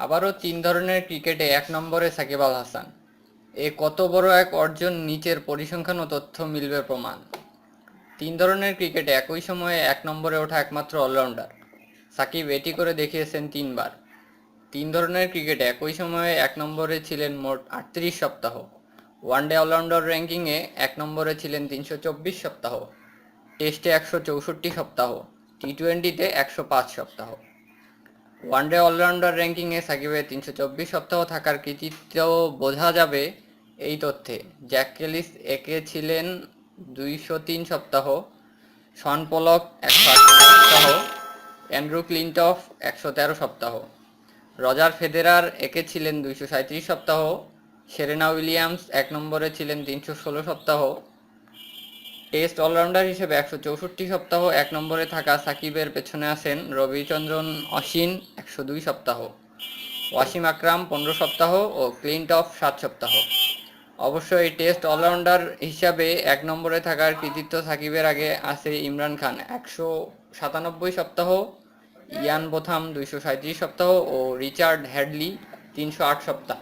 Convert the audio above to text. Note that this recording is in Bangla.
আবারও 3 ধরনের ক্রিকেটে 1 নম্বরে সাকিব আল হাসান। এ কত বড় এক অর্জন, নিচের পরিসংখ্যান ও তথ্য মিলবে প্রমাণ। 3 ধরনের ক্রিকেটে একই সময়ে 1 নম্বরে ওঠা একমাত্র অলরাউন্ডার সাকিব এটি করে দেখিয়েছেন 3 বার। 3 ধরনের ক্রিকেটে একই সময়ে 1 নম্বরে ছিলেন মোট 38 সপ্তাহ। ওয়ানডে অলরাউন্ডার র্যাঙ্কিংয়ে 1 নম্বরে ছিলেন 324 সপ্তাহ, টেস্টে 164 সপ্তাহ, টি-টোয়েন্টিতে 105 সপ্তাহ। ওয়ানডে অলরাউন্ডার র্যাঙ্কিংয়ে সাকিবের 324 সপ্তাহ থাকার কৃতিত্ব বোঝা যাবে এই তথ্যে। জ্যাক ক্যালিস একে ছিলেন 203 সপ্তাহ, শন পোলক 108 সপ্তাহ, অ্যান্ড্রু ক্লিনটফ 113 সপ্তাহ, রজার ফেদেরার একে ছিলেন 237 সপ্তাহ, সেরেনা উইলিয়ামস 1 নম্বরে ছিলেন 316 সপ্তাহ। টেস্ট অলরাউন্ডার হিসেবে 164 সপ্তাহ 1 নম্বরে থাকা সাকিবের পেছনে আছেন রবিচন্দ্রন অশ্বিন 102 সপ্তাহ, ওয়াসিম আকরাম 15 সপ্তাহ ও ক্লিনটফ 7 সপ্তাহ। অবশ্য এই টেস্ট অলরাউন্ডার হিসাবে 1 নম্বরে থাকার কৃতিত্ব সাকিবের আগে আছে ইমরান খান 197 সপ্তাহ, ইয়ান বোথাম 237 সপ্তাহ ও রিচার্ড হ্যাডলি 308 সপ্তাহ।